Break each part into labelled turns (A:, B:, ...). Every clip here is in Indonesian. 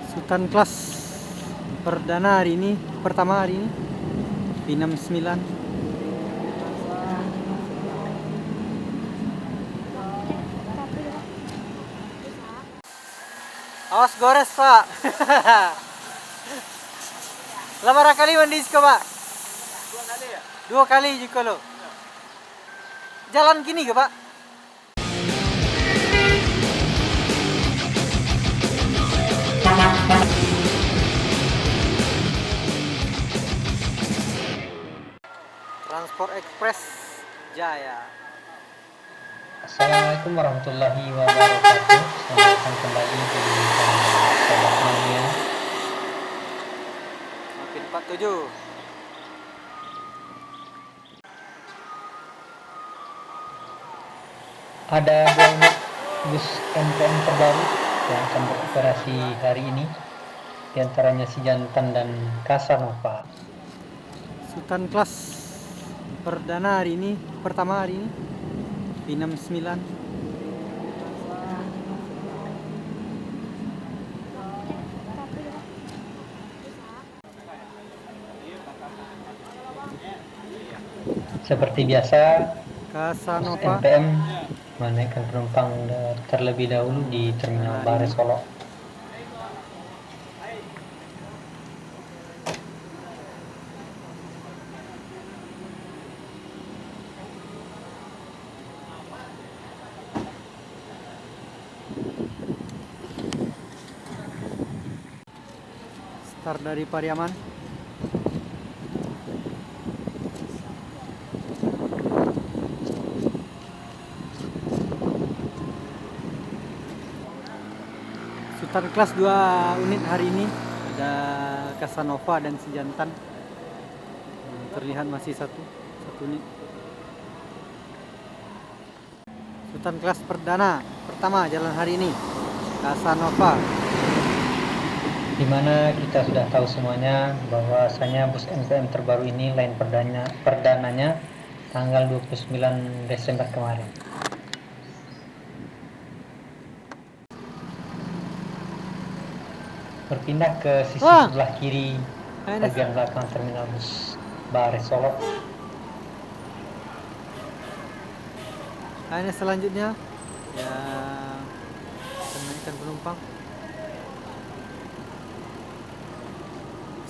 A: Sultan kelas perdana hari ini, pertama hari ini P69. Awas gores pak. Lamara kali mandi ke pak?
B: 2 kali ya?
A: 2 kali juga lo. Jalan gini ke pak? Transport Express Jaya.
C: Assalamualaikum warahmatullahi wabarakatuh. Selamat datang kembali di channel Sobat Mania.
A: Makin 47.
C: Ada 2 unit bus MPM terbaru yang akan beroperasi hari ini, di antaranya Si Jantan dan Casanova.
A: Sultan kelas perdana hari ini, pertama hari ini P69.
C: Seperti biasa, bus
A: Casanova.
C: MPM menaikkan penumpang terlebih dahulu di Terminal Bare Solo.
A: Start dari Pariaman. Sultan kelas 2 unit hari ini ada Casanova dan Si Jantan. Terlihat masih satu unit. Sultan kelas perdana pertama jalan hari ini Casanova.
C: Di mana kita sudah tahu semuanya bahwasanya bus MPM terbaru ini line perdananya tanggal 29 Desember kemarin. Berpindah ke sisi sebelah kiri bagian belakang terminal bus Bare Solo.
A: Ini selanjutnya ya menaikkan penumpang.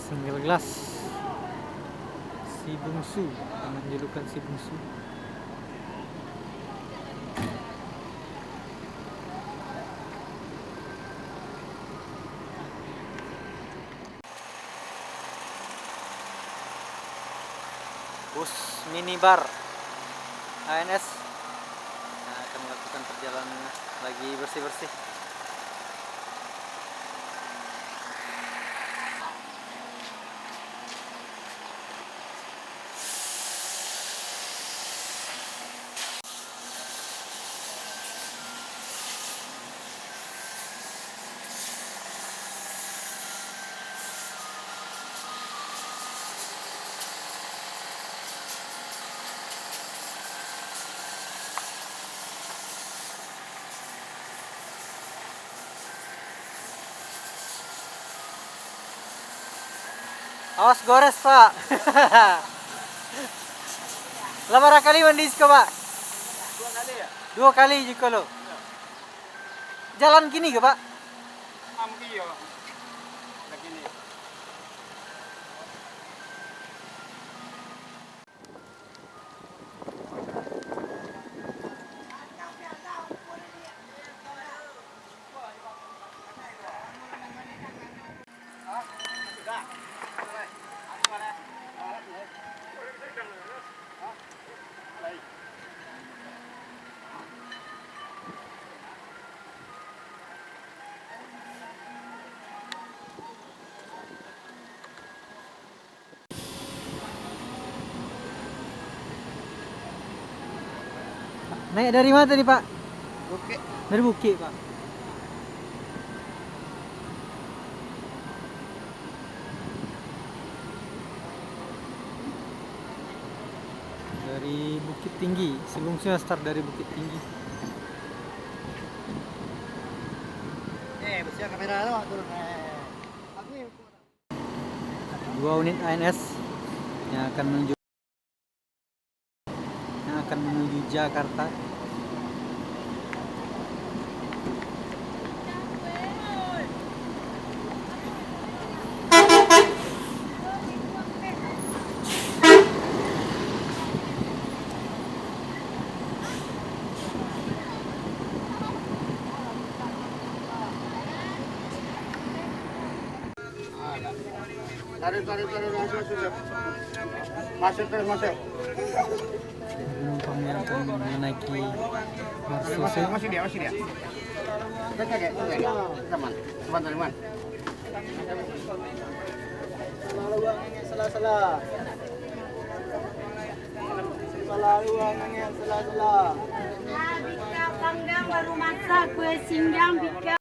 A: Single glass Si Bungsu, dengan julukan Si Bungsu. Bus minibar ANS akan melakukan perjalanan lagi bersih-bersih. Awas gores pak. Lamara kali mandi ke pak?
B: 2 kali ya?
A: 2 kali juga lo. Jalan gini ke pak?
B: Mungkin ya. Begini.
A: Naik dari mana tadi pak?
B: Bukit.
A: Dari Bukit pak. Dari Bukit Tinggi, Si Bungsu start dari Bukit Tinggi.
B: Bersih kamera lo turun.
A: 2 unit ANS yang akan menuju Jakarta.
B: Tarik, masuk. Masuk terus, masuk.
A: Penumpang yang akan menaiki Marsuce.
B: Masih dia. Tengah. Teman. Sebentar, teman. Salah. Salah ruang, salah.
D: Bika panggang baru masak kue singgang bika.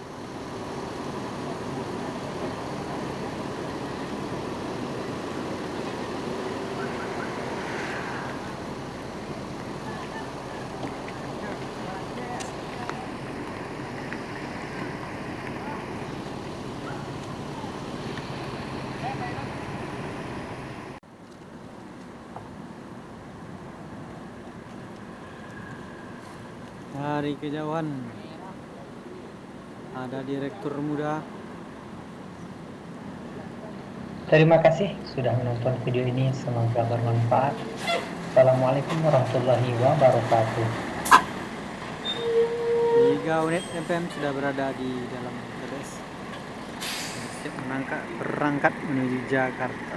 A: Dari kejauhan ada direktur muda.
C: Terima kasih sudah menonton video ini, semoga bermanfaat. Assalamualaikum warahmatullahi wabarakatuh.
A: 3 unit MPM sudah berada di dalam TBS, siap berangkat menuju Jakarta.